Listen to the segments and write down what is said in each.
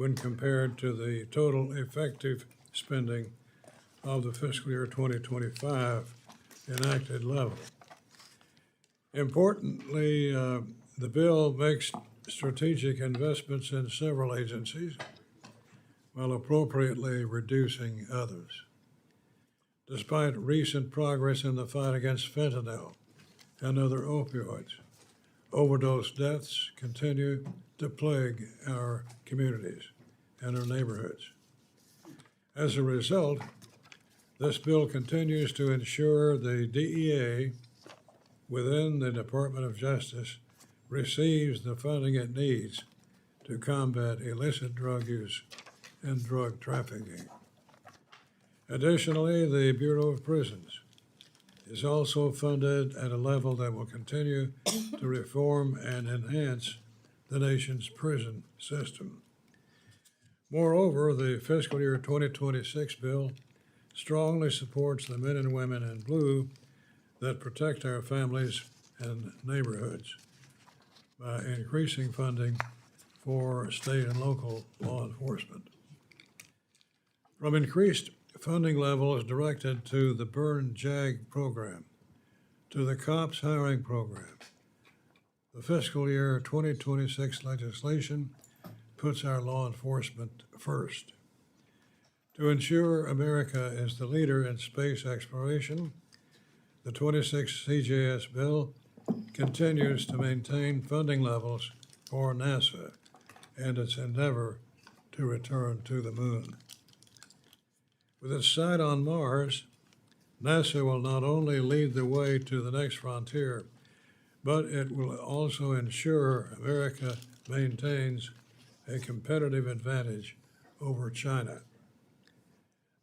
when compared to the total effective spending of the fiscal year 2025 enacted level. Importantly, the bill makes strategic investments in several agencies while appropriately reducing others. Despite recent progress in the fight against fentanyl and other opioids, overdose deaths continue to plague our communities and our neighborhoods. As a result, this bill continues to ensure the DEA within the Department of Justice receives the funding it needs to combat illicit drug use and drug trafficking. Additionally, the Bureau of Prisons is also funded at a level that will continue to reform and enhance the nation's prison system. Moreover, the fiscal year 2026 bill strongly supports the men and women in blue that protect our families and neighborhoods by increasing funding for state and local law enforcement. From increased funding levels directed to the Burn JAG program, to the COPS hiring program, the fiscal year 2026 legislation puts our law enforcement first. To ensure America is the leader in space exploration, the 26 CJS bill continues to maintain funding levels for NASA and its endeavor to return to the moon. With its site on Mars, NASA will not only lead the way to the next frontier, but it will also ensure America maintains a competitive advantage over China.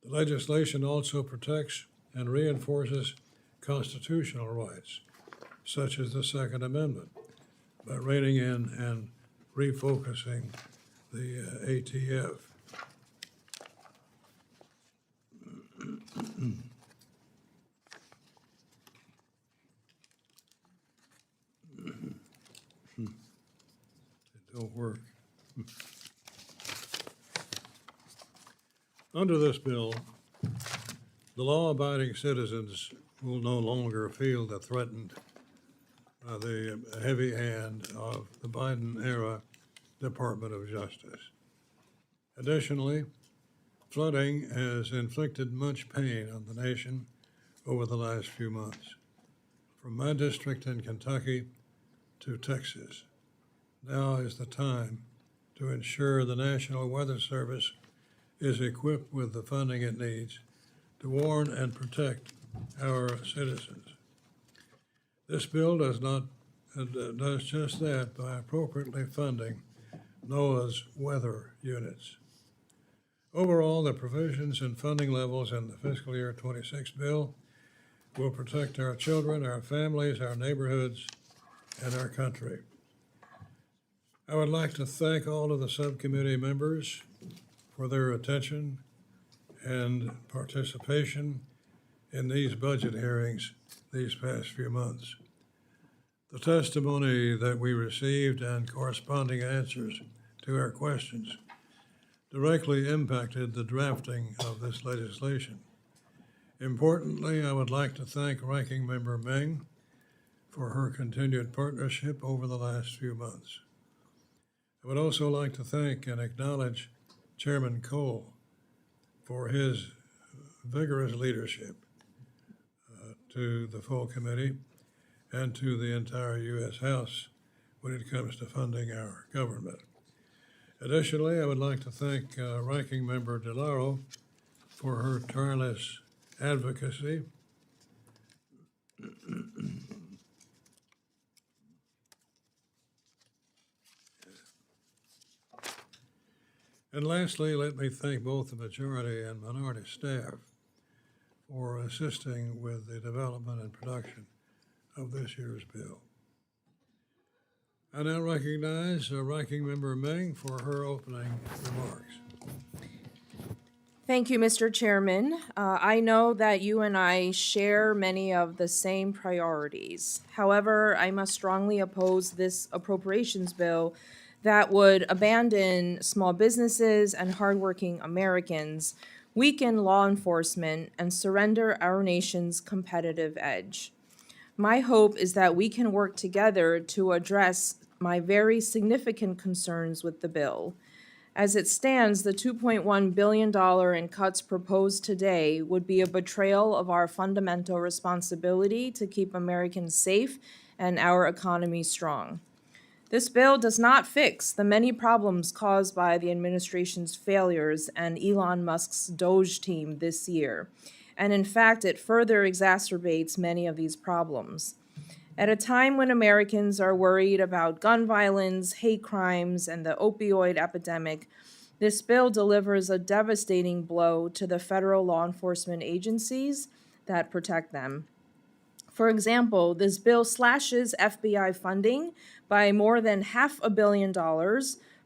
The legislation also protects and reinforces constitutional rights, such as the Second Amendment, by reining in and refocusing the ATF. It don't work. Under this bill, the law-abiding citizens will no longer feel threatened by the heavy hand of the Biden-era Department of Justice. Additionally, flooding has inflicted much pain on the nation over the last few months. From my district in Kentucky to Texas, now is the time to ensure the National Weather Service is equipped with the funding it needs to warn and protect our citizens. This bill does just that by appropriately funding NOAA's weather units. Overall, the provisions and funding levels in the fiscal year 26 bill will protect our children, our families, our neighborhoods, and our country. I would like to thank all of the subcommittee members for their attention and participation in these budget hearings these past few months. The testimony that we received and corresponding answers to our questions directly impacted the drafting of this legislation. Importantly, I would like to thank Ranking Member Meng for her continued partnership over the last few months. I would also like to thank and acknowledge Chairman Cole for his vigorous leadership to the full committee and to the entire U.S. House when it comes to funding our government. Additionally, I would like to thank Ranking Member DeLauro for her tireless advocacy and lastly, let me thank both the majority and minority staff for assisting with the development and production of this year's bill. I now recognize Ranking Member Meng for her opening remarks. Thank you, Mr. Chairman. I know that you and I share many of the same priorities. However, I must strongly oppose this appropriations bill that would abandon small businesses and hardworking Americans, weaken law enforcement, and surrender our nation's competitive edge. My hope is that we can work together to address my very significant concerns with the bill. As it stands, the $2.1 billion in cuts proposed today would be a betrayal of our fundamental responsibility to keep Americans safe and our economy strong. This bill does not fix the many problems caused by the administration's failures and Elon Musk's Doge team this year. And in fact, it further exacerbates many of these problems. At a time when Americans are worried about gun violence, hate crimes, and the opioid epidemic, this bill delivers a devastating blow to the federal law enforcement agencies that protect them. For example, this bill slashes FBI funding by more than $500 million,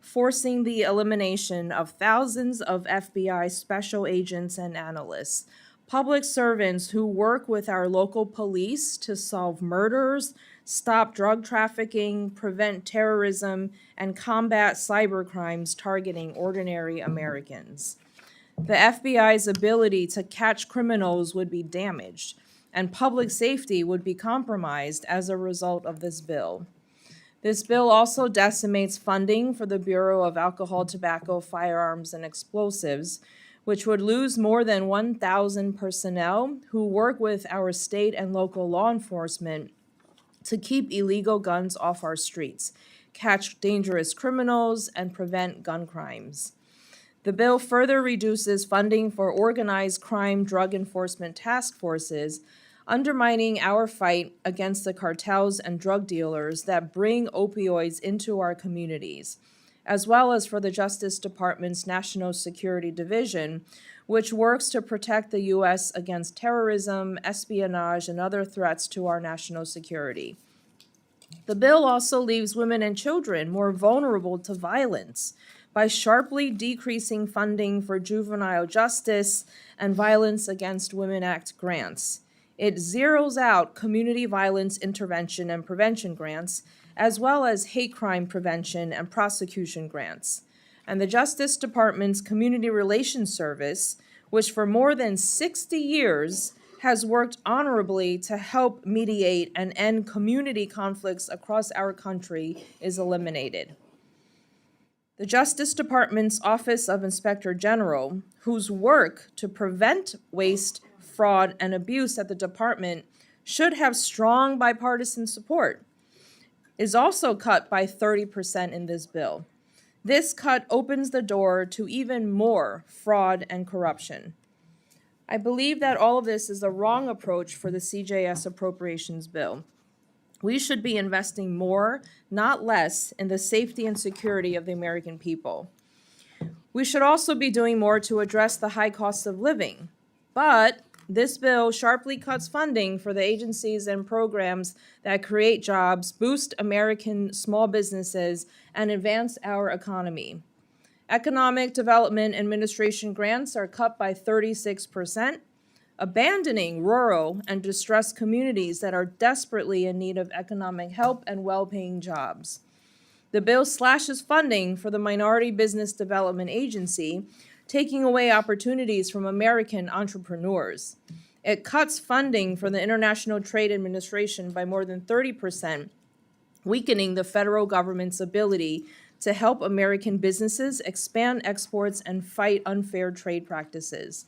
forcing the elimination of thousands of FBI special agents and analysts, public servants who work with our local police to solve murders, stop drug trafficking, prevent terrorism, and combat cybercrimes targeting ordinary Americans. The FBI's ability to catch criminals would be damaged, and public safety would be compromised as a result of this bill. This bill also decimates funding for the Bureau of Alcohol, Tobacco, Firearms, and Explosives, which would lose more than 1,000 personnel who work with our state and local law enforcement to keep illegal guns off our streets, catch dangerous criminals, and prevent gun crimes. The bill further reduces funding for organized crime drug enforcement task forces, undermining our fight against the cartels and drug dealers that bring opioids into our communities, as well as for the Justice Department's National Security Division, which works to protect the U.S. against terrorism, espionage, and other threats to our national security. The bill also leaves women and children more vulnerable to violence by sharply decreasing funding for juvenile justice and Violence Against Women Act grants. It zeroes out community violence intervention and prevention grants, as well as hate crime prevention and prosecution grants. And the Justice Department's Community Relations Service, which for more than 60 years has worked honorably to help mediate and end community conflicts across our country, is eliminated. The Justice Department's Office of Inspector General, whose work to prevent waste, fraud, and abuse at the department should have strong bipartisan support, is also cut by 30% in this bill. This cut opens the door to even more fraud and corruption. I believe that all of this is the wrong approach for the CJS appropriations bill. We should be investing more, not less, in the safety and security of the American people. We should also be doing more to address the high cost of living. But this bill sharply cuts funding for the agencies and programs that create jobs, boost American small businesses, and advance our economy. Economic Development Administration grants are cut by 36%, abandoning rural and distressed communities that are desperately in need of economic help and well-paying jobs. The bill slashes funding for the Minority Business Development Agency, taking away opportunities from American entrepreneurs. It cuts funding for the International Trade Administration by more than 30%, weakening the federal government's ability to help American businesses expand exports and fight unfair trade practices.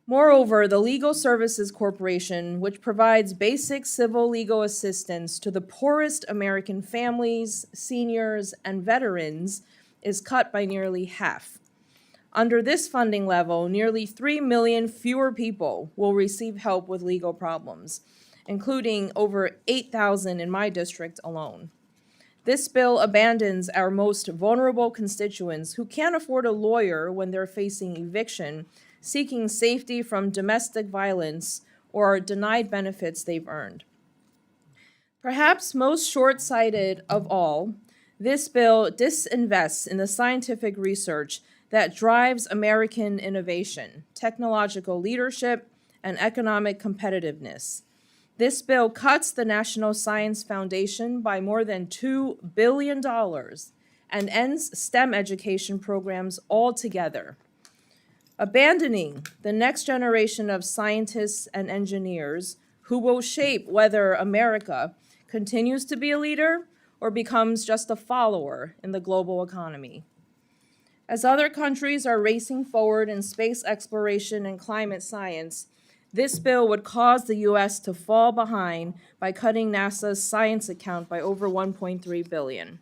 Moreover, the Legal Services Corporation, which provides basic civil legal assistance to the poorest American families, seniors, and veterans, is cut by nearly half. Under this funding level, nearly 3 million fewer people will receive help with legal problems, including over 8,000 in my district alone. This bill abandons our most vulnerable constituents who can't afford a lawyer when they're facing eviction, seeking safety from domestic violence, or denied benefits they've earned. Perhaps most short-sighted of all, this bill disinvests in the scientific research that drives American innovation, technological leadership, and economic competitiveness. This bill cuts the National Science Foundation by more than $2 billion and ends STEM education programs altogether. Abandoning the next generation of scientists and engineers who will shape whether America continues to be a leader or becomes just a follower in the global economy. As other countries are racing forward in space exploration and climate science, this bill would cause the U.S. to fall behind by cutting NASA's science account by over $1.3 billion.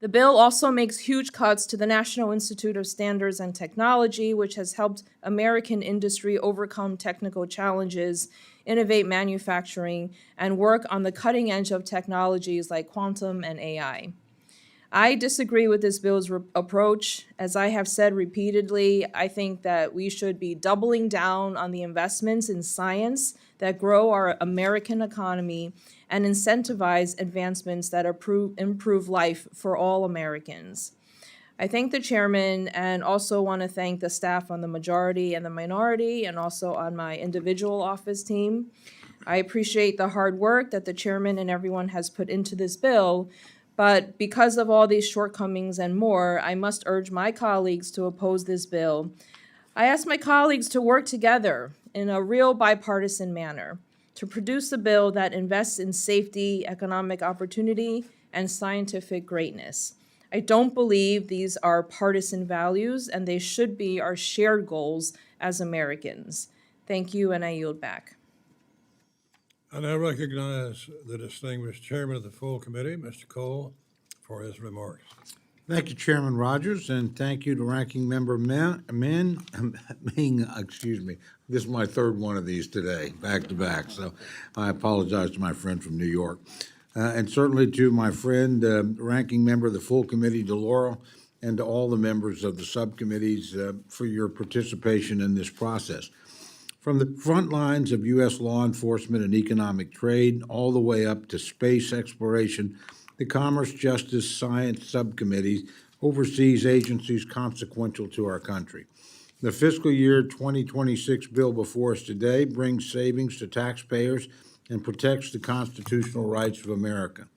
The bill also makes huge cuts to the National Institute of Standards and Technology, which has helped American industry overcome technical challenges, innovate manufacturing, and work on the cutting edge of technologies like quantum and AI. I disagree with this bill's approach. As I have said repeatedly, I think that we should be doubling down on the investments in science that grow our American economy and incentivize advancements that improve life for all Americans. I thank the chairman and also want to thank the staff on the majority and the minority and also on my individual office team. I appreciate the hard work that the chairman and everyone has put into this bill, but because of all these shortcomings and more, I must urge my colleagues to oppose this bill. I ask my colleagues to work together in a real bipartisan manner to produce a bill that invests in safety, economic opportunity, and scientific greatness. I don't believe these are partisan values, and they should be our shared goals as Americans. Thank you, and I yield back. I now recognize the distinguished chairman of the full committee, Mr. Cole, for his remarks. Thank you, Chairman Rogers, and thank you to Ranking Member Ming. Excuse me. This is my third one of these today, back to back, so I apologize to my friend from New York. And certainly to my friend, Ranking Member of the full committee, DeLauro, and to all the members of the subcommittees for your participation in this process. From the front lines of U.S. law enforcement and economic trade, all the way up to space exploration, the Commerce, Justice, Science Subcommittee oversees agencies consequential to our country. The fiscal year 2026 bill before us today brings savings to taxpayers and protects the constitutional rights of America.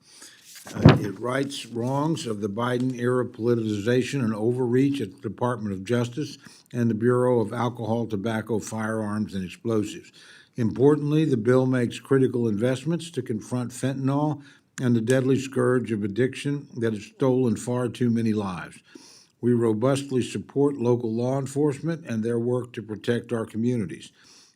It rights wrongs of the Biden-era politicization and overreach at the Department of Justice and the Bureau of Alcohol, Tobacco, Firearms, and Explosives. Importantly, the bill makes critical investments to confront fentanyl and the deadly scourge of addiction that has stolen far too many lives. We robustly support local law enforcement and their work to protect our communities.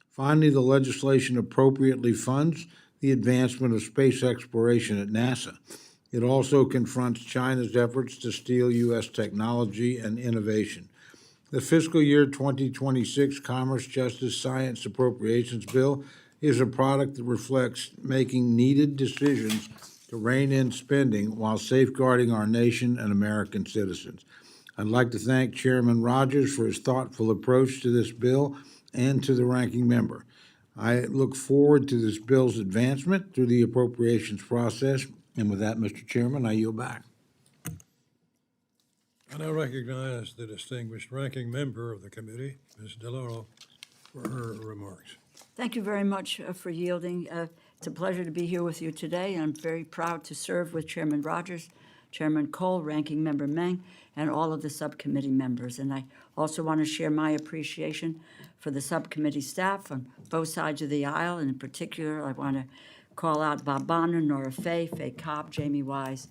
Finally, the legislation appropriately funds the advancement of space exploration at NASA. It also confronts China's efforts to steal U.S. technology and innovation. The fiscal year 2026 Commerce, Justice, Science Appropriations Bill is a product that reflects making needed decisions to rein in spending while safeguarding our nation and American citizens. I'd like to thank Chairman Rogers for his thoughtful approach to this bill and to the ranking member. I look forward to this bill's advancement through the appropriations process. And with that, Mr. Chairman, I yield back. I now recognize the distinguished ranking member of the committee, Ms. DeLauro, for her remarks. Thank you very much for yielding. It's a pleasure to be here with you today. I'm very proud to serve with Chairman Rogers, Chairman Cole, Ranking Member Meng, and all of the subcommittee members. And I also want to share my appreciation for the subcommittee staff on both sides of the aisle. And in particular, I want to call out Bob Bonner, Nora Faye Cobb, Jamie Wise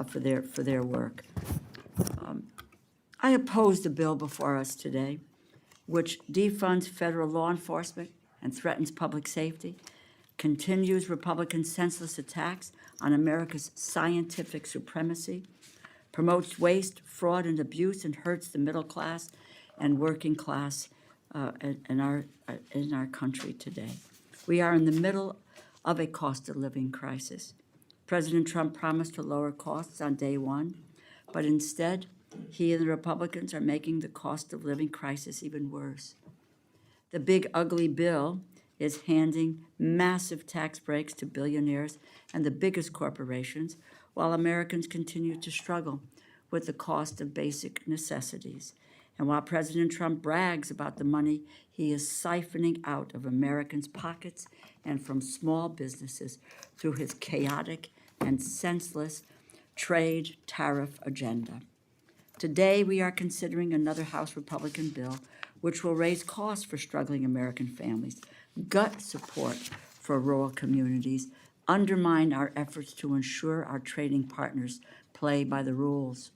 for their work. I oppose the bill before us today, which defunds federal law enforcement and threatens public safety, continues Republican senseless attacks on America's scientific supremacy, promotes waste, fraud, and abuse, and hurts the middle class and working class in our country today. We are in the middle of a cost of living crisis. President Trump promised to lower costs on day one, but instead, he and the Republicans are making the cost of living crisis even worse. The big ugly bill is handing massive tax breaks to billionaires and the biggest corporations, while Americans continue to struggle with the cost of basic necessities. And while President Trump brags about the money he is siphoning out of Americans' pockets and from small businesses through his chaotic and senseless trade tariff agenda. Today, we are considering another House Republican bill which will raise costs for struggling American families, gut support for rural communities, undermine our efforts to ensure our trading partners play by the rules.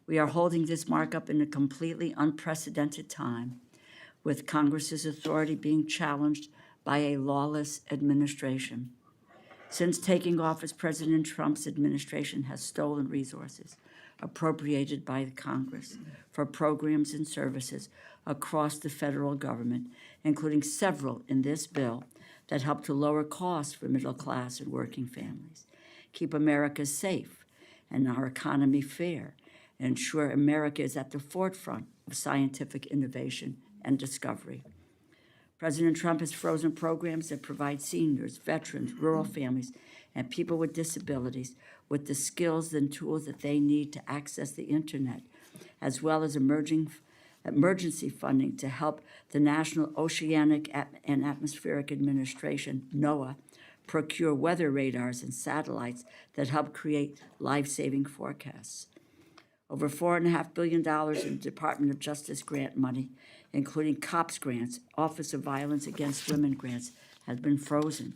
We are holding this markup in a completely unprecedented time, with Congress's authority being challenged by a lawless administration. Since taking office, President Trump's administration has stolen resources appropriated by the Congress for programs and services across the federal government, including several in this bill that help to lower costs for middle class and working families, keep America safe and our economy fair, and ensure America is at the forefront of scientific innovation and discovery. President Trump has frozen programs that provide seniors, veterans, rural families, and people with disabilities with the skills and tools that they need to access the internet, as well as emergency funding to help the National Oceanic and Atmospheric Administration, NOAA, procure weather radars and satellites that help create life-saving forecasts. Over $4.5 billion in Department of Justice grant money, including COPS grants, Office of Violence Against Women grants, has been frozen,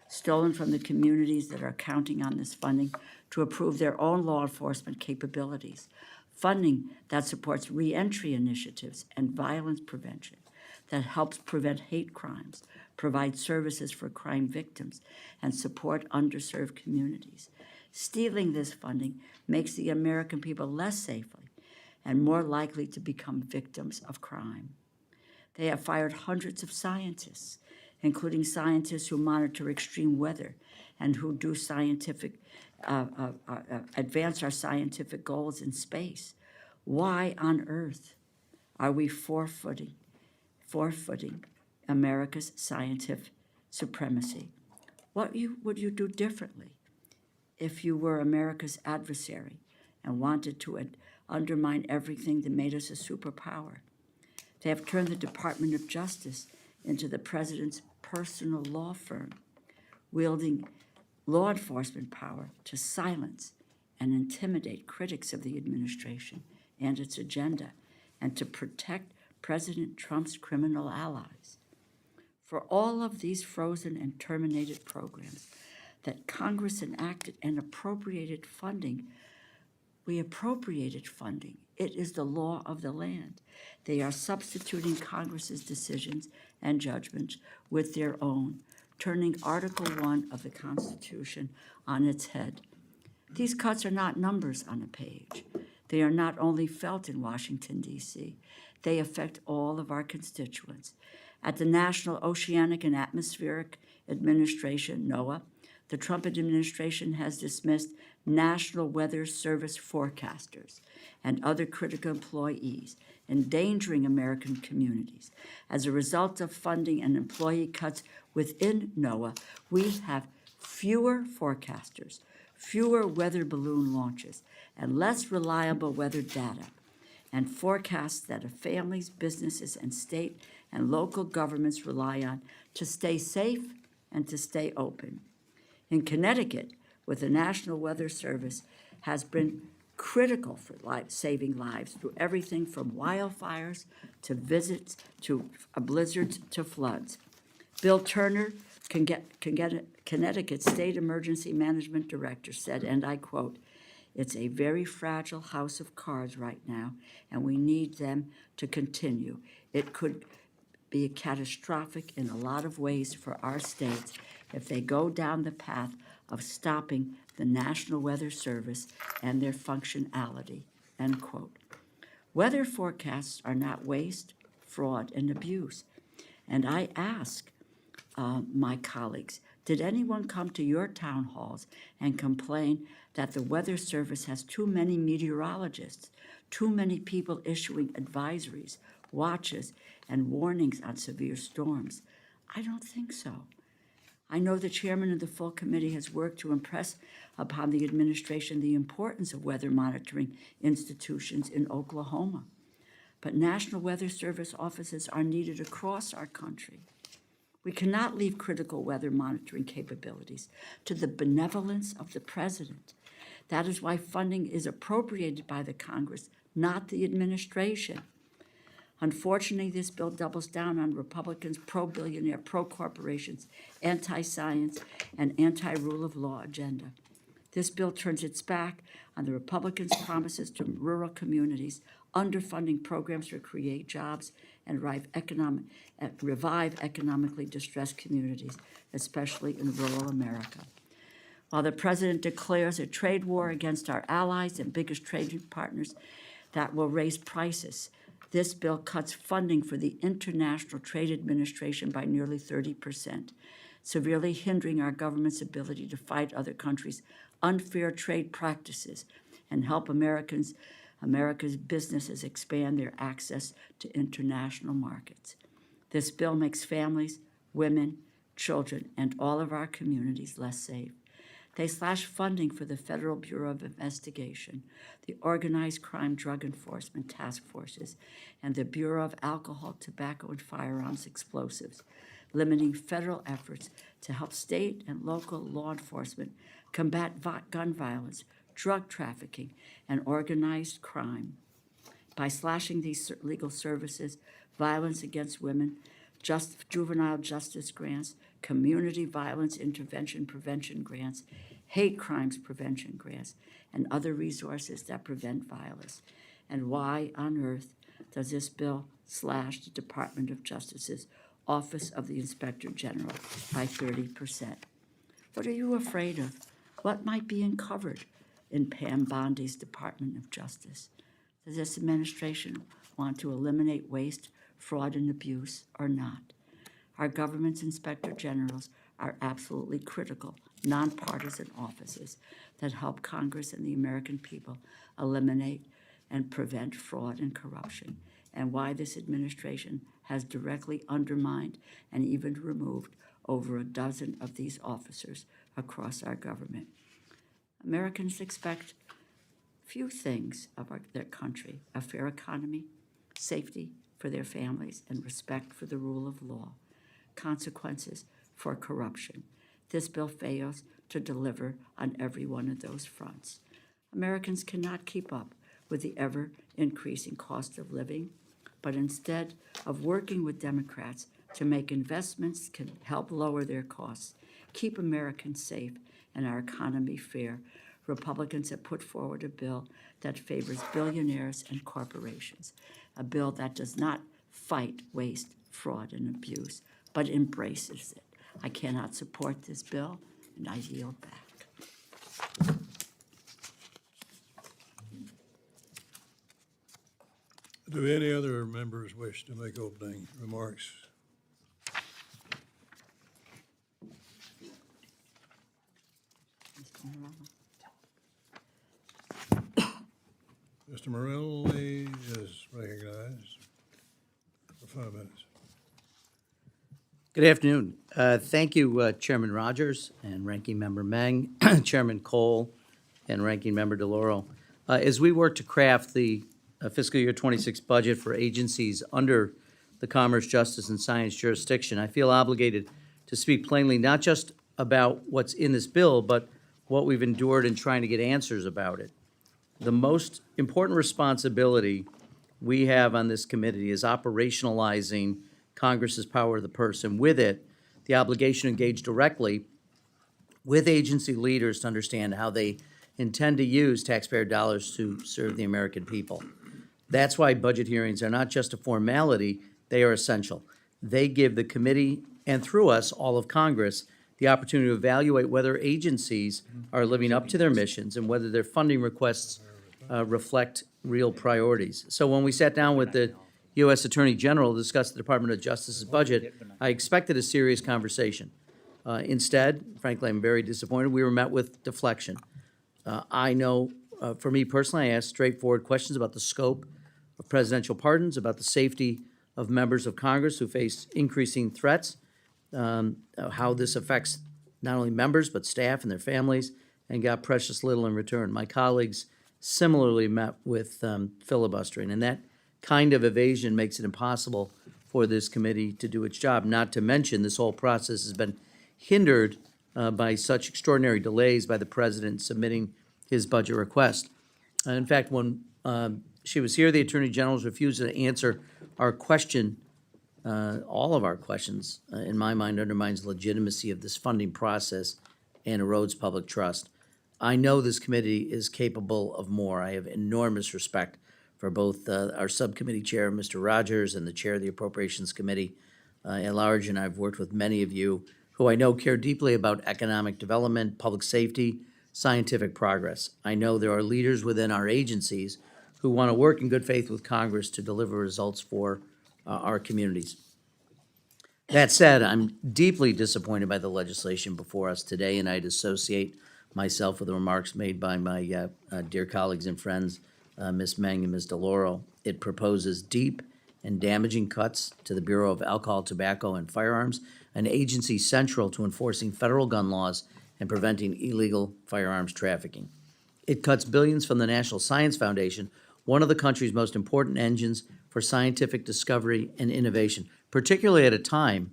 stolen from the communities that are counting on this funding to improve their own law enforcement capabilities, funding that supports reentry initiatives and violence prevention, that helps prevent hate crimes, provide services for crime victims, and support underserved communities. Stealing this funding makes the American people less safely and more likely to become victims of crime. They have fired hundreds of scientists, including scientists who monitor extreme weather and who do advance our scientific goals in space. Why on earth are we forfeiting America's scientific supremacy? What would you do differently if you were America's adversary and wanted to undermine everything that made us a superpower? They have turned the Department of Justice into the president's personal law firm, wielding law enforcement power to silence and intimidate critics of the administration and its agenda, and to protect President Trump's criminal allies. For all of these frozen and terminated programs that Congress enacted and appropriated funding, we appropriated funding. It is the law of the land. They are substituting Congress's decisions and judgments with their own, turning Article 1 of the Constitution on its head. These cuts are not numbers on a page. They are not only felt in Washington, D.C., they affect all of our constituents. At the National Oceanic and Atmospheric Administration, NOAA, the Trump administration has dismissed National Weather Service forecasters and other critical employees, endangering American communities. As a result of funding and employee cuts within NOAA, we have fewer forecasters, fewer weather balloon launches, and less reliable weather data and forecasts that families, businesses, and state and local governments rely on to stay safe and to stay open. In Connecticut, with the National Weather Service, has been critical for saving lives through everything from wildfires to visits to blizzards to floods. Bill Turner, Connecticut State Emergency Management Director, said, and I quote, "It's a very fragile house of cards right now, and we need them to continue. It could be catastrophic in a lot of ways for our states if they go down the path of stopping the National Weather Service and their functionality," end quote. Weather forecasts are not waste, fraud, and abuse. And I ask my colleagues, did anyone come to your town halls and complain that the Weather Service has too many meteorologists, too many people issuing advisories, watches, and warnings on severe storms? I don't think so. I know the chairman of the full committee has worked to impress upon the administration the importance of weather monitoring institutions in Oklahoma. But National Weather Service offices are needed across our country. We cannot leave critical weather monitoring capabilities to the benevolence of the president. That is why funding is appropriated by the Congress, not the administration. Unfortunately, this bill doubles down on Republicans' pro-billionaire, pro-corporations, anti-science, and anti-rule of law agenda. This bill turns its back on the Republicans' promises to rural communities, underfunding programs to create jobs and revive economically distressed communities, especially in rural America. While the president declares a trade war against our allies and biggest trading partners that will raise prices, this bill cuts funding for the International Trade Administration by nearly 30%, severely hindering our government's ability to fight other countries' unfair trade practices and help America's businesses expand their access to international markets. This bill makes families, women, children, and all of our communities less safe. They slash funding for the Federal Bureau of Investigation, the Organized Crime Drug Enforcement Task Forces, and the Bureau of Alcohol, Tobacco, and Firearms Explosives, limiting federal efforts to help state and local law enforcement combat gun violence, drug trafficking, and organized crime. By slashing these legal services, violence against women, juvenile justice grants, community violence intervention prevention grants, hate crimes prevention grants, and other resources that prevent violence. And why on earth does this bill slash the Department of Justice's Office of the Inspector General by 30%? What are you afraid of? What might be uncovered in Pam Bondi's Department of Justice? Does this administration want to eliminate waste, fraud, and abuse or not? Our government's inspector generals are absolutely critical, nonpartisan offices that help Congress and the American people eliminate and prevent fraud and corruption, and why this administration has directly undermined and even removed over a dozen of these officers across our government. Americans expect few things of their country: a fair economy, safety for their families, and respect for the rule of law. Consequences for corruption. This bill fails to deliver on every one of those fronts. Americans cannot keep up with the ever-increasing cost of living, but instead of working with Democrats to make investments can help lower their costs, keep Americans safe, and our economy fair, Republicans have put forward a bill that favors billionaires and corporations, a bill that does not fight waste, fraud, and abuse, but embraces it. I cannot support this bill, and I yield back. Do any other members wish to make opening remarks? Mr. Morelli is recognized for 5 minutes. Good afternoon. Thank you, Chairman Rogers and Ranking Member Meng, Chairman Cole, and Ranking Member DeLauro. As we work to craft the fiscal year 26 budget for agencies under the Commerce, Justice, and Science jurisdiction, I feel obligated to speak plainly not just about what's in this bill, but what we've endured in trying to get answers about it. The most important responsibility we have on this committee is operationalizing Congress's power of the purse, and with it, the obligation to engage directly with agency leaders to understand how they intend to use taxpayer dollars to serve the American people. That's why budget hearings are not just a formality, they are essential. They give the committee, and through us, all of Congress, the opportunity to evaluate whether agencies are living up to their missions and whether their funding requests reflect real priorities. So when we sat down with the U.S. Attorney General to discuss the Department of Justice's budget, I expected a serious conversation. Instead, frankly, I'm very disappointed. We were met with deflection. I know, for me personally, I asked straightforward questions about the scope of presidential pardons, about the safety of members of Congress who face increasing threats, how this affects not only members but staff and their families, and got precious little in return. My colleagues similarly met with filibustering, and that kind of evasion makes it impossible for this committee to do its job, not to mention this whole process has been hindered by such extraordinary delays by the president submitting his budget request. In fact, when she was here, the Attorney General's refused to answer our question. All of our questions, in my mind, undermines the legitimacy of this funding process and erodes public trust. I know this committee is capable of more. I have enormous respect for both our subcommittee chair, Mr. Rogers, and the chair of the Appropriations Committee at large, and I've worked with many of you who I know care deeply about economic development, public safety, scientific progress. I know there are leaders within our agencies who want to work in good faith with Congress to deliver results for our communities. That said, I'm deeply disappointed by the legislation before us today, and I'd associate myself with the remarks made by my dear colleagues and friends, Ms. Meng and Ms. DeLauro. It proposes deep and damaging cuts to the Bureau of Alcohol, Tobacco, and Firearms, an agency central to enforcing federal gun laws and preventing illegal firearms trafficking. It cuts billions from the National Science Foundation, one of the country's most important engines for scientific discovery and innovation, particularly at a time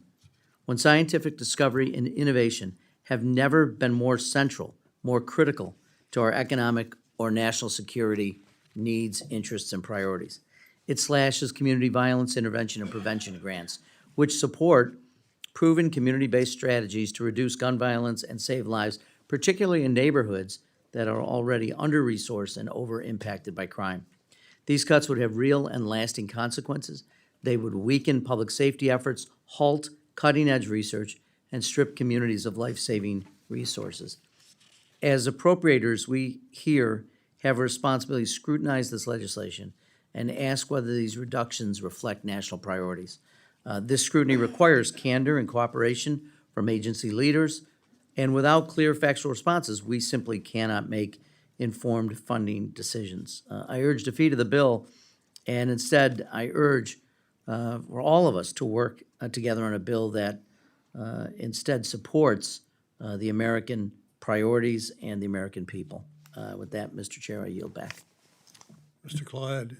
when scientific discovery and innovation have never been more central, more critical to our economic or national security needs, interests, and priorities. It slashes community violence intervention and prevention grants, which support proven community-based strategies to reduce gun violence and save lives, particularly in neighborhoods that are already under-resourced and over-impacted by crime. These cuts would have real and lasting consequences. They would weaken public safety efforts, halt cutting-edge research, and strip communities of life-saving resources. As appropriators, we here have a responsibility to scrutinize this legislation and ask whether these reductions reflect national priorities. This scrutiny requires candor and cooperation from agency leaders, and without clear factual responses, we simply cannot make informed funding decisions. I urge defeat of the bill, and instead I urge for all of us to work together on a bill that instead supports the American priorities and the American people. With that, Mr. Chair, I yield back. Mr. Clyde.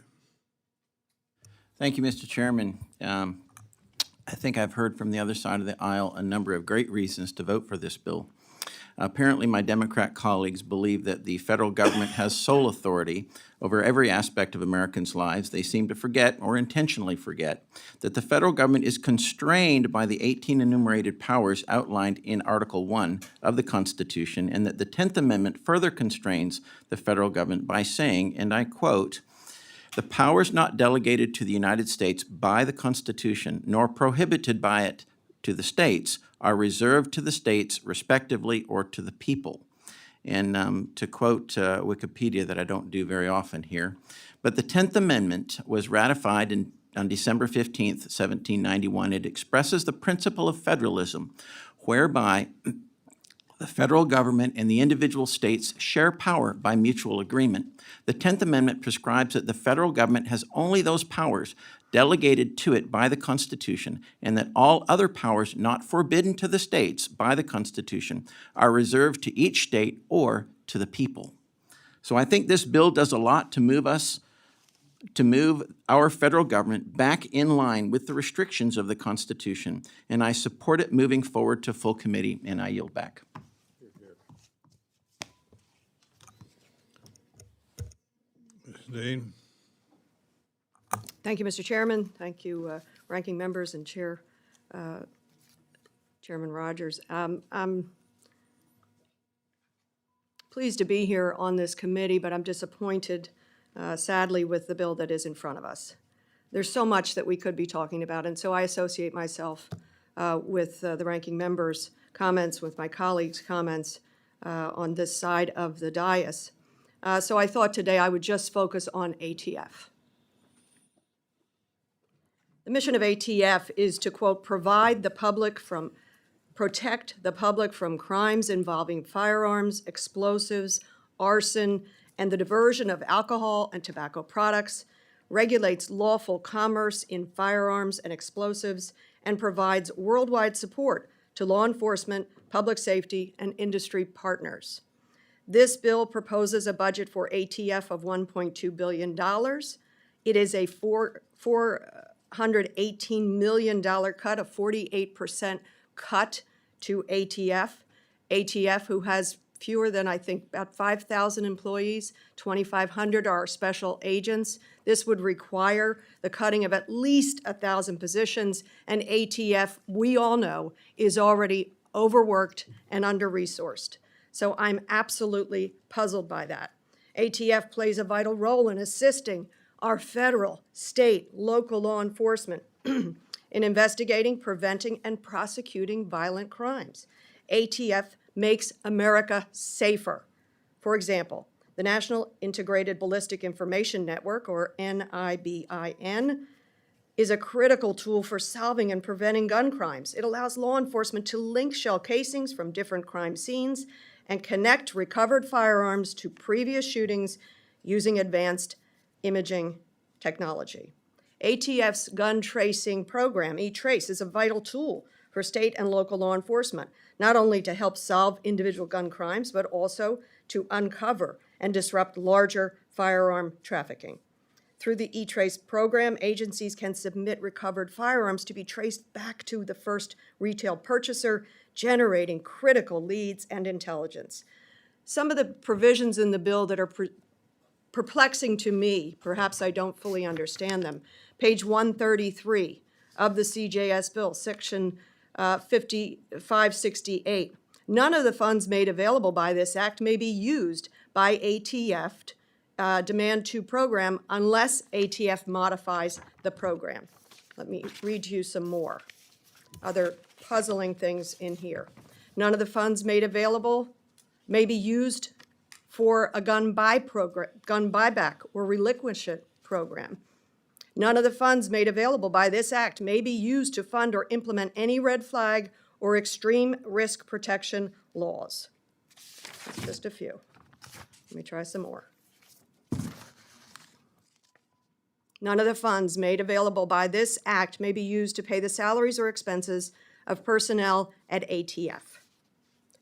Thank you, Mr. Chairman. I think I've heard from the other side of the aisle a number of great reasons to vote for this bill. Apparently, my Democrat colleagues believe that the federal government has sole authority over every aspect of Americans' lives. They seem to forget, or intentionally forget, that the federal government is constrained by the 18 enumerated powers outlined in Article 1 of the Constitution, and that the 10th Amendment further constrains the federal government by saying, and I quote, "The powers not delegated to the United States by the Constitution, nor prohibited by it to the states, are reserved to the states respectively or to the people." And to quote Wikipedia, that I don't do very often here, but the 10th Amendment was ratified on December 15th, 1791. It expresses the principle of federalism, whereby the federal government and the individual states share power by mutual agreement. The 10th Amendment prescribes that the federal government has only those powers delegated to it by the Constitution, and that all other powers not forbidden to the states by the Constitution are reserved to each state or to the people. So I think this bill does a lot to move our federal government back in line with the restrictions of the Constitution, and I support it moving forward to full committee, and I yield back. Ms. Dean. Thank you, Mr. Chairman. Thank you, ranking members and Chairman Rogers. I'm pleased to be here on this committee, but I'm disappointed, sadly, with the bill that is in front of us. There's so much that we could be talking about, and so I associate myself with the ranking member's comments, with my colleagues' comments on this side of the dais. So I thought today I would just focus on ATF. The mission of ATF is to, quote, protect the public from crimes involving firearms, explosives, arson, and the diversion of alcohol and tobacco products, regulates lawful commerce in firearms and explosives, and provides worldwide support to law enforcement, public safety, and industry partners. This bill proposes a budget for ATF of $1.2 billion. It is a $418 million cut, a 48% cut to ATF. ATF, who has fewer than, I think, about 5,000 employees. 2,500 are our special agents. This would require the cutting of at least 1,000 positions, and ATF, we all know, is already overworked and under-resourced. So I'm absolutely puzzled by that. ATF plays a vital role in assisting our federal, state, local law enforcement in investigating, preventing, and prosecuting violent crimes. ATF makes America safer. For example, the National Integrated Ballistic Information Network, or NIBIN, is a critical tool for solving and preventing gun crimes. It allows law enforcement to link shell casings from different crime scenes and connect recovered firearms to previous shootings using advanced imaging technology. ATF's gun tracing program, E-Trace, is a vital tool for state and local law enforcement, not only to help solve individual gun crimes, but also to uncover and disrupt larger firearm trafficking. Through the E-Trace program, agencies can submit recovered firearms to be traced back to the first retail purchaser, generating critical leads and intelligence. Some of the provisions in the bill that are perplexing to me, perhaps I don't fully understand them. Page 133 of the CJS bill, section 5568. None of the funds made available by this act may be used by ATF Demand to program unless ATF modifies the program. Let me read you some more other puzzling things in here. None of the funds made available may be used for a gun buyback or relinquishment program. None of the funds made available by this act may be used to fund or implement any red flag or extreme risk protection laws. That's just a few. Let me try some more. None of the funds made available by this act may be used to pay the salaries or expenses of personnel at ATF.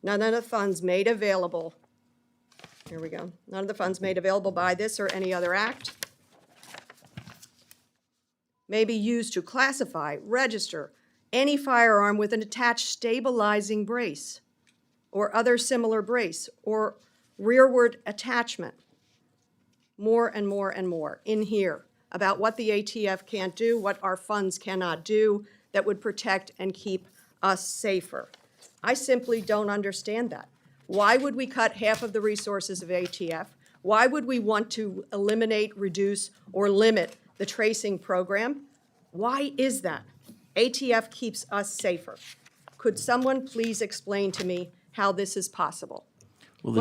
None of the funds made available, here we go, none of the funds made available by this or any other act may be used to classify, register any firearm with an attached stabilizing brace or other similar brace or rearward attachment. More and more and more in here about what the ATF can't do, what our funds cannot do that would protect and keep us safer. I simply don't understand that. Why would we cut half of the resources of ATF? Why would we want to eliminate, reduce, or limit the tracing program? Why is that? ATF keeps us safer. Could someone please explain to me how this is possible? Will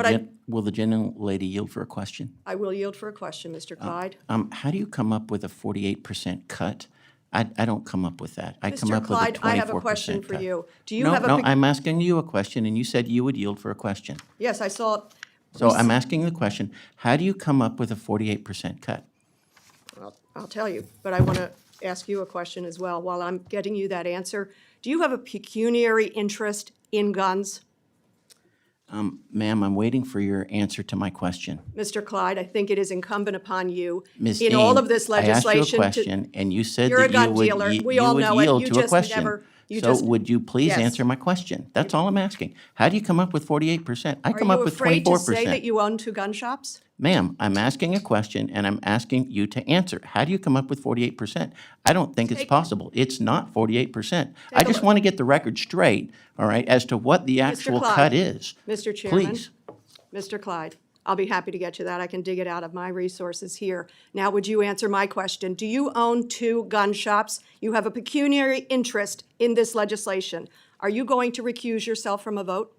the gentlelady yield for a question? I will yield for a question, Mr. Clyde. How do you come up with a 48% cut? I don't come up with that. I come Mr. up Clyde, with a 24% I have a question for cut. you. Do you No, have a? no, I'm asking you a question, and you said you would yield for a question. Yes, I saw. So I'm asking the question, how do you come up with a 48% cut? I'll tell you, but I want to ask you a question as well while I'm getting you that answer. Do you have a pecuniary interest in guns? Ma'am, I'm waiting for your answer to my question. Mr. Clyde, I think it is incumbent upon you Ms. in all Dean, of this I asked you a legislation question, and you said You're a that gun you would dealer. ye- We you all would know it. yield You to a just question. never- you So just- would you please Yes. answer my question? That's all I'm asking. How do you come up with 48%? I come up with 24%. Are you afraid to say that you own two gun shops? Ma'am, I'm asking a question, and I'm asking you to answer. How do you come up with 48%? I don't think it's possible. It's not 48%. I just look. want to get the record straight, all right, as to what the actual Clyde, cut is. Mr. Chairman. Please. Mr. Clyde, I'll be happy to get you that. I can dig it out of my resources here. Now, would you answer my question? Do you own two gun shops? You have a pecuniary interest in this legislation. Are you going to recuse yourself from a vote?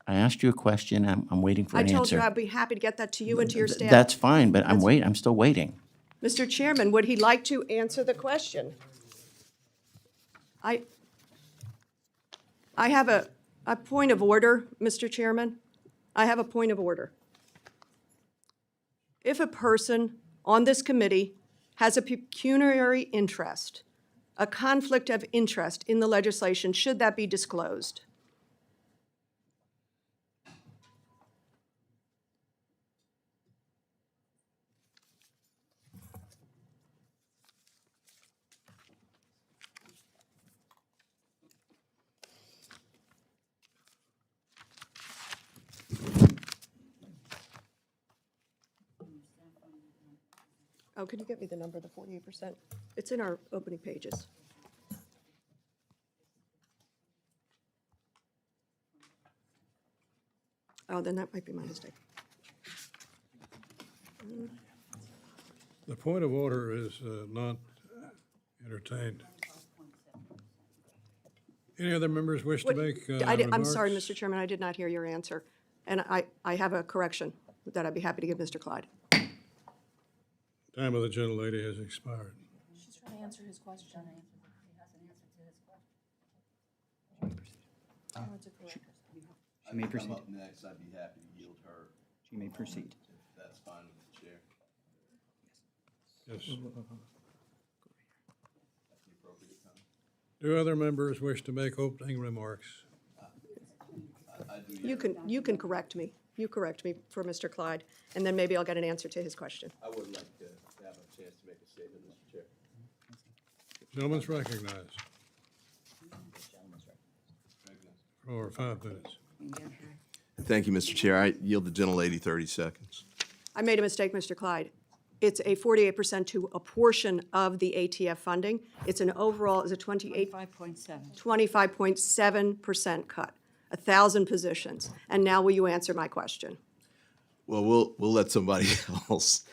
I asked you a question. I'm waiting for I an told you answer. I'd be happy to get that to you and to your staff. That's fine, but I'm still waiting. Mr. Chairman, would he like to answer the question? I have a point of order, Mr. Chairman. I have a point of order. If a person on this committee has a pecuniary interest, a conflict of interest in the legislation, should that be disclosed? Oh, could you get me the number, the 48%? It's in our opening pages. Oh, then that might be my mistake. The point of order is not entertained. Any other members wish to What- make I'm sorry, remarks? Mr. Chairman, I did not hear your answer. And I have a correction that I'd be happy to give Mr. Clyde. Time of the gentlelady has expired. She's trying to answer his question. She may proceed. Up next, I'd be happy to yield her, She may proceed. if that's fine with the chair. Yes. That's the appropriate time. Do other members wish to make opening remarks? I do, You can correct me. You correct me for Mr. Clyde, and then maybe I'll get an answer to his question. I would like to have a chance to make a statement, Mr. Chair. Gentlemen's recognized. For 5 minutes. Thank you, Mr. Chair. I yield the gentlelady 30 seconds. I made a mistake, Mr. Clyde. It's a 48% to a portion of the ATF funding. It's an overall, is a 5.7. 25.7% cut, 1,000 positions. And now will you answer my question? Well, we'll let somebody else.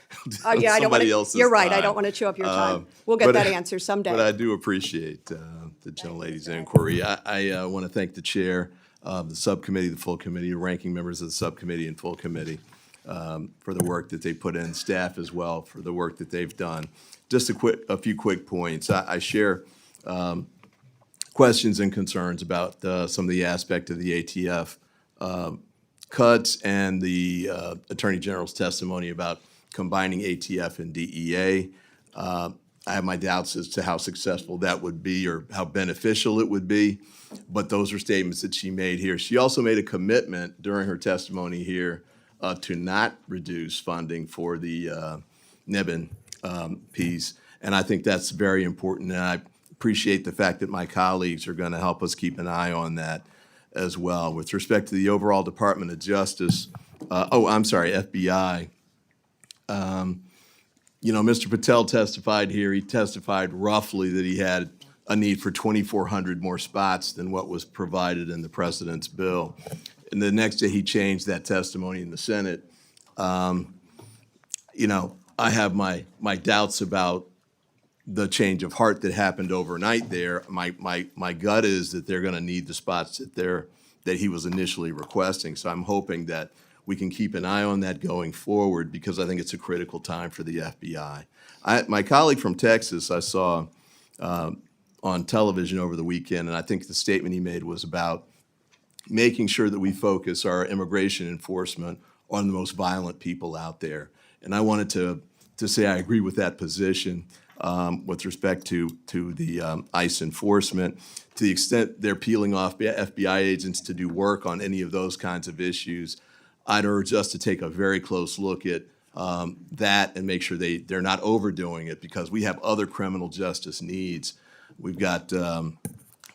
Oh, yeah, I don't want somebody to, else's you're right, I time. don't want to chew up your time. We'll but- get that answer someday. But I do appreciate the gentlelady's inquiry. I want to thank the chair, the subcommittee, the full committee, the ranking members of the subcommittee and full committee for the work that they put in, staff as well for the work that they've done. Just a few quick points. I share questions and concerns about some of the aspect of the ATF cuts and the Attorney General's testimony about combining ATF and DEA. I have my doubts as to how successful that would be or how beneficial it would be, but those are statements that she made here. She also made a commitment during her testimony here to not reduce funding for the NIBIN piece, and I think that's very important, and I appreciate the fact that my colleagues are going to help us keep an eye on that as well. With respect to the overall Department of Justice, FBI, Mr. Patel testified here. He testified roughly that he had a need for 2,400 more spots than what was provided in the President's bill. And the next day, he changed that testimony in the Senate. I have my doubts about the change of heart that happened overnight there. My gut is that they're going to need the spots that he was initially requesting. So I'm hoping that we can keep an eye on that going forward because I think it's a critical time for the FBI. My colleague from Texas, I saw on television over the weekend, and I think the statement he made was about making sure that we focus our immigration enforcement on the most violent people out there. And I wanted to say I agree with that position with respect to the ICE enforcement. To the extent they're peeling off FBI agents to do work on any of those kinds of issues, I'd urge us to take a very close look at that and make sure they're not overdoing it because we have other criminal justice needs. We've got,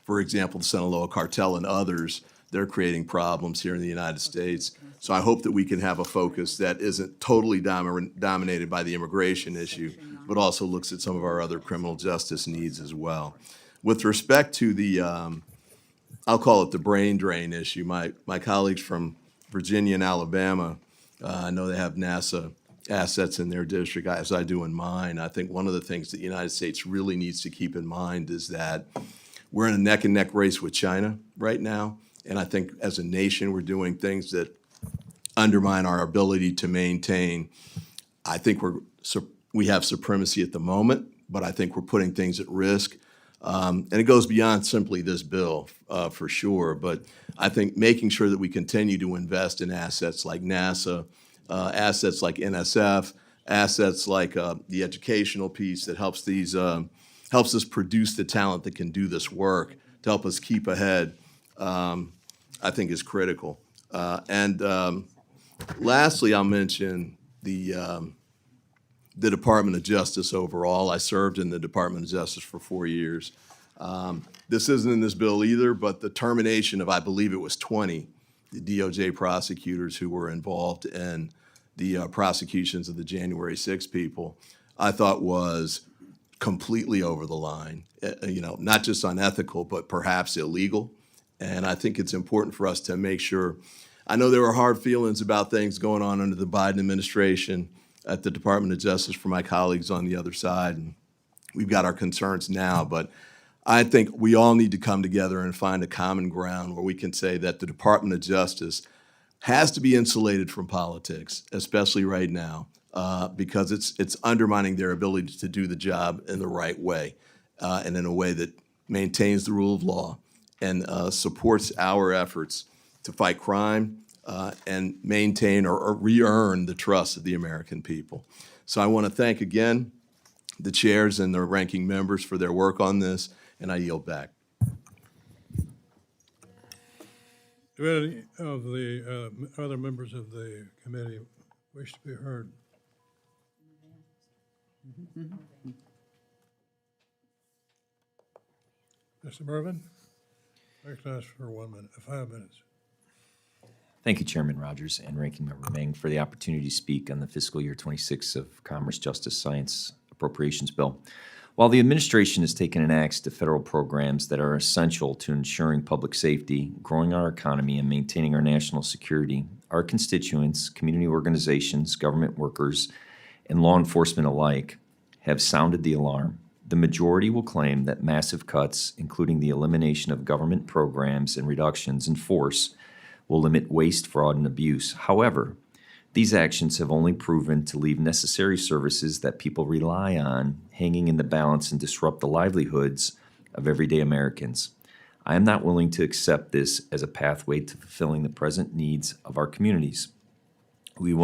for example, the Sinaloa cartel and others. They're creating problems here in the United States. So I hope that we can have a focus that isn't totally dominated by the immigration issue, but also looks at some of our other criminal justice needs as well. With respect to the, I'll call it the brain drain issue, my colleagues from Virginia and Alabama, I know they have NASA assets in their district, as I do in mine. I think one of the things that the United States really needs to keep in mind is that we're in a neck-and-neck race with China right now. And I think as a nation, we're doing things that undermine our ability to maintain. I think we have supremacy at the moment, but I think we're putting things at risk. And it goes beyond simply this bill, for sure. But I think making sure that we continue to invest in assets like NASA, assets like NSF, assets like the educational piece that helps us produce the talent that can do this work to help us keep ahead, I think is critical. And lastly, I'll mention the Department of Justice overall. I served in the Department of Justice for 4 years. This isn't in this bill either, but the termination of, I believe it was 20 DOJ prosecutors who were involved in the prosecutions of the January 6 people. I thought was completely over the line, not just unethical, but perhaps illegal. And I think it's important for us to make sure. I know there were hard feelings about things going on under the Biden administration at the Department of Justice for my colleagues on the other side, and we've got our concerns now, but I think we all need to come together and find a common ground where we can say that the Department of Justice has to be insulated from politics, especially right now, because it's undermining their ability to do the job in the right way and in a way that maintains the rule of law and supports our efforts to fight crime and maintain or re-earn the trust of the American people. So I want to thank again the chairs and the ranking members for their work on this, and I yield back. Do any of the other members of the committee wish to be heard? Mr. Mervyn, recognized for 5 minutes. Thank you, Chairman Rogers and Ranking Member Meng, for the opportunity to speak on the fiscal year 26 of Commerce, Justice, Science Appropriations Bill. While the administration has taken an axe to federal programs that are essential to ensuring public safety, growing our economy, and maintaining our national security, our constituents, community organizations, government workers, and law enforcement alike have sounded the alarm. The majority will claim that massive cuts, including the elimination of government programs and reductions in force, will limit waste, fraud, and abuse. However, these actions have only proven to leave necessary services that people rely on hanging in the balance and disrupt the livelihoods of everyday Americans. I am not willing to accept this as a pathway to fulfilling the present needs of our communities. We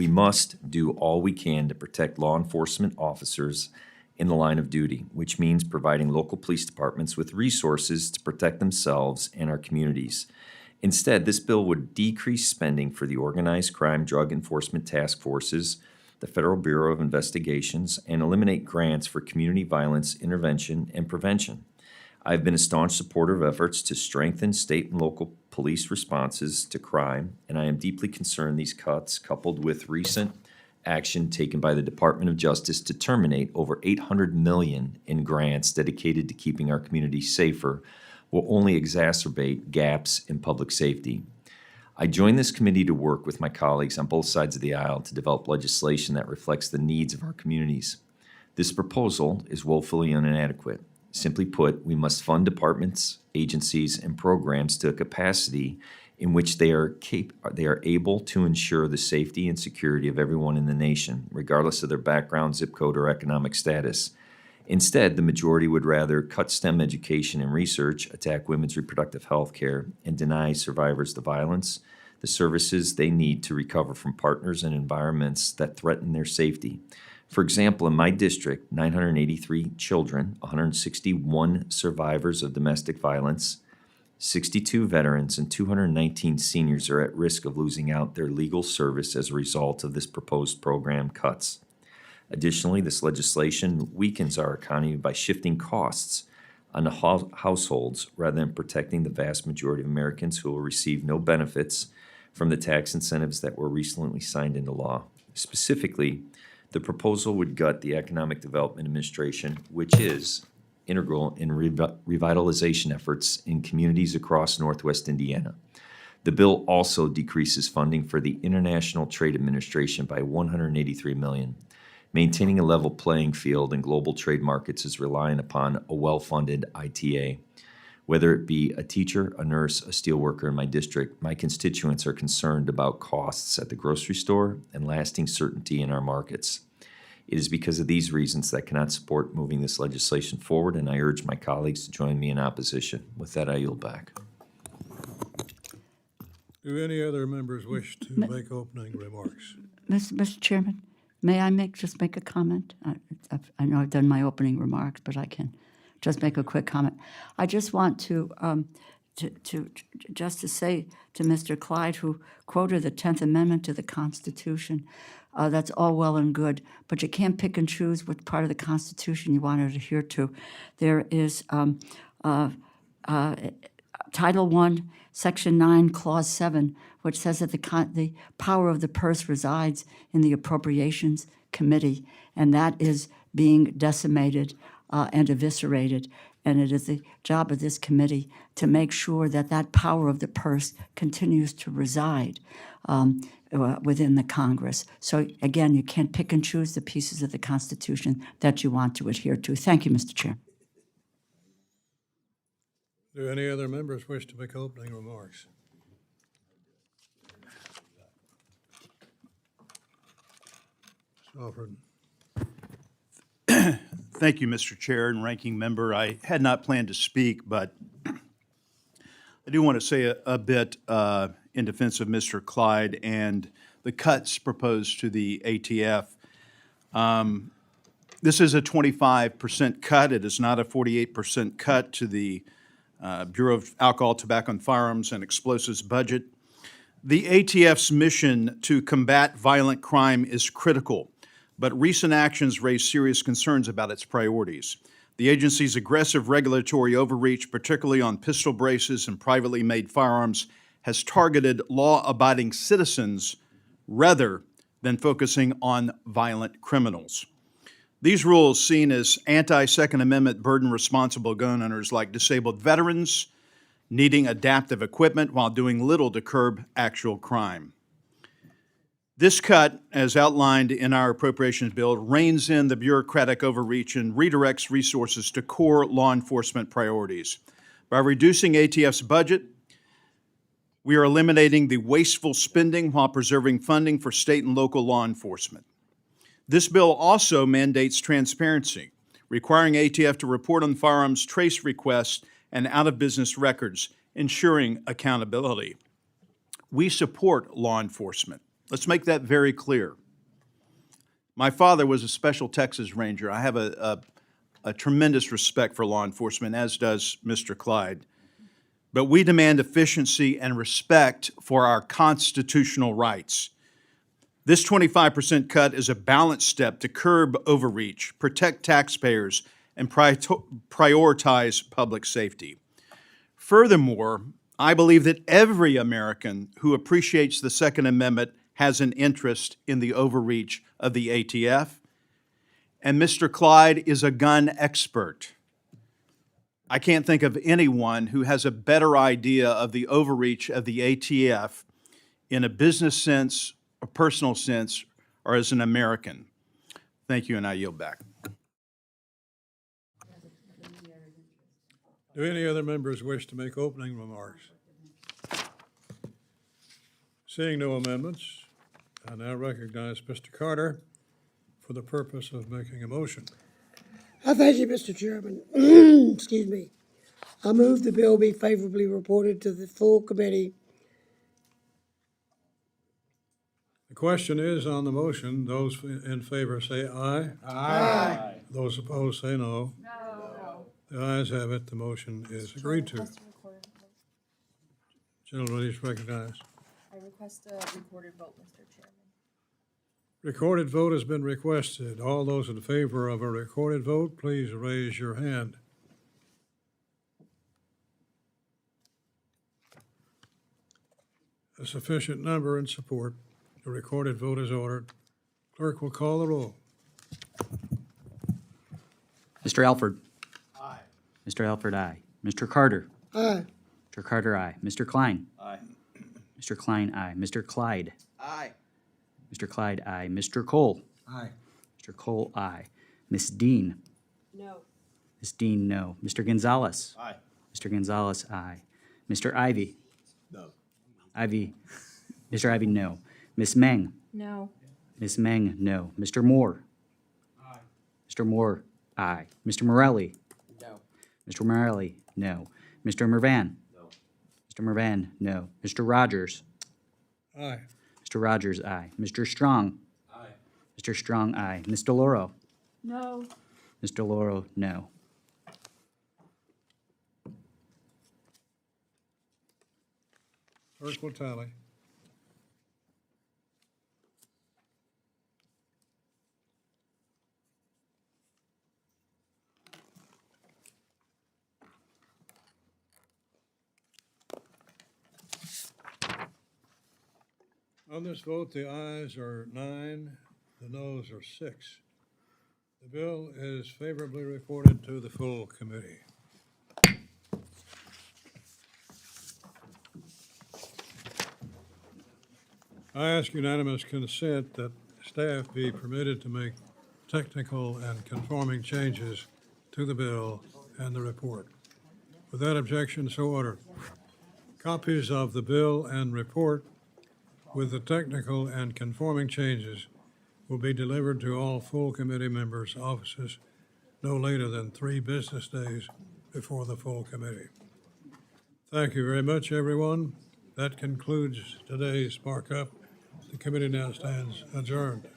must do all we can to protect law enforcement officers in the line of duty, which means providing local police departments with resources to protect themselves and our communities. Instead, this bill would decrease spending for the Organized Crime Drug Enforcement Task Forces, the Federal Bureau of Investigations, and eliminate grants for community violence intervention and prevention. I've been a staunch supporter of efforts to strengthen state and local police responses to crime, and I am deeply concerned these cuts, coupled with recent action taken by the Department of Justice to terminate over $800 million in grants dedicated to keeping our communities safer, will only exacerbate gaps in public safety. I joined this committee to work with my colleagues on both sides of the aisle to develop legislation that reflects the needs of our communities. This proposal is woefully inadequate. Simply put, we must fund departments, agencies, and programs to a capacity in which they are able to ensure the safety and security of everyone in the nation, regardless of their background, zip code, or economic status. Instead, the majority would rather cut STEM education and research, attack women's reproductive health care, and deny survivors the violence, the services they need to recover from partners and environments that threaten their safety. For example, in my district, 983 children, 161 survivors of domestic violence, 62 veterans, and 219 seniors are at risk of losing out their legal service as a result of this proposed program cuts. Additionally, this legislation weakens our economy by shifting costs on the households rather than protecting the vast majority of Americans who will receive no benefits from the tax incentives that were recently signed into law. Specifically, the proposal would gut the Economic Development Administration, which is integral in revitalization efforts in communities across Northwest Indiana. The bill also decreases funding for the International Trade Administration by $183 million. Maintaining a level playing field in global trade markets is reliant upon a well-funded ITA. Whether it be a teacher, a nurse, a steelworker in my district, my constituents are concerned about costs at the grocery store and lasting certainty in our markets. It is because of these reasons that I cannot support moving this legislation forward, and I urge my colleagues to join me in opposition. With that, I yield back. Do any other members wish to make opening remarks? Mr. Chairman, may I just make a comment? I know I've done my opening remarks, but I can just make a quick comment. I just want to say to Mr. Clyde, who quoted the 10th Amendment to the Constitution, that's all well and good, but you can't pick and choose what part of the Constitution you want to adhere to. There is Title I, Section 9, Clause 7, which says that the power of the purse resides in the appropriations committee, and that is being decimated and eviscerated. And it is the job of this committee to make sure that that power of the purse continues to reside within the Congress. So again, you can't pick and choose the pieces of the Constitution that you want to adhere to. Thank you, Mr. Chair. Do any other members wish to make opening remarks? Mr. Alford. Thank you, Mr. Chair and Ranking Member. I had not planned to speak, but I do want to say a bit in defense of Mr. Clyde and the cuts proposed to the ATF. This is a 25% cut. It is not a 48% cut to the Bureau of Alcohol, Tobacco, and Firearms and Explosives budget. The ATF's mission to combat violent crime is critical, but recent actions raise serious concerns about its priorities. The agency's aggressive regulatory overreach, particularly on pistol braces and privately made firearms, has targeted law-abiding citizens rather than focusing on violent criminals. These rules, seen as anti-Second Amendment burden responsible gun owners like disabled veterans, needing adaptive equipment while doing little to curb actual crime. This cut, as outlined in our appropriations bill, reins in the bureaucratic overreach and redirects resources to core law enforcement priorities. By reducing ATF's budget, we are eliminating the wasteful spending while preserving funding for state and local law enforcement. This bill also mandates transparency, requiring ATF to report on firearms trace requests and out-of-business records, ensuring accountability. We support law enforcement. Let's make that very clear. My father was a Special Texas Ranger. I have a tremendous respect for law enforcement, as does Mr. Clyde. But we demand efficiency and respect for our constitutional rights. This 25% cut is a balanced step to curb overreach, protect taxpayers, and prioritize public safety. Furthermore, I believe that every American who appreciates the Second Amendment has an interest in the overreach of the ATF, and Mr. Clyde is a gun expert. I can't think of anyone who has a better idea of the overreach of the ATF in a business sense, a personal sense, or as an American. Thank you, and I yield back. Do any other members wish to make opening remarks? Seeing no amendments, I now recognize Mr. Carter for the purpose of making a motion. Thank you, Mr. Chairman. Excuse me. I move the bill be favorably reported to the full committee. The question is on the motion. Those in favor say aye. Aye. Those opposed say no. No. The ayes have it. The motion is agreed to. Gentleman is recognized. I request a recorded vote, Mr. Chairman. Recorded vote has been requested. All those in favor of a recorded vote, please raise your hand. A sufficient number in support. The recorded vote is ordered. Clerk will call the roll. Mr. Alford. Aye. Mr. Alford, aye. Mr. Carter. Aye. Mr. Carter, aye. Mr. Klein. Aye. Mr. Klein, aye. Mr. Clyde. Aye. Mr. Clyde, aye. Mr. Cole. Aye. Mr. Cole, aye. Ms. Dean. No. Ms. Dean, no. Mr. Gonzalez. Aye. Mr. Gonzalez, aye. Mr. Ivy. No. Ivy. Mr. Ivy, no. Ms. Meng. No. Ms. Meng, no. Mr. Moore. Aye. Mr. Moore, aye. Mr. Morelli. No. Mr. Morelli, no. Mr. Mervan. No. Mr. Mervan, no. Mr. Rogers. Aye. Mr. Rogers, aye. Mr. Strong. Aye. Mr. Strong, aye. Ms. DeLauro. No. Ms. DeLauro, no. Clerk will tally. On this vote, the ayes are 9, The noes are 6. The bill is favorably reported to the full committee. I ask unanimous consent that staff be permitted to make technical and conforming changes to the bill and the report. Without objection, so ordered. Copies of the bill and report with the technical and conforming changes will be delivered to all full committee members' offices no later than 3 business days before the full committee. Thank you very much, everyone. That concludes today's markup. The committee now stands adjourned.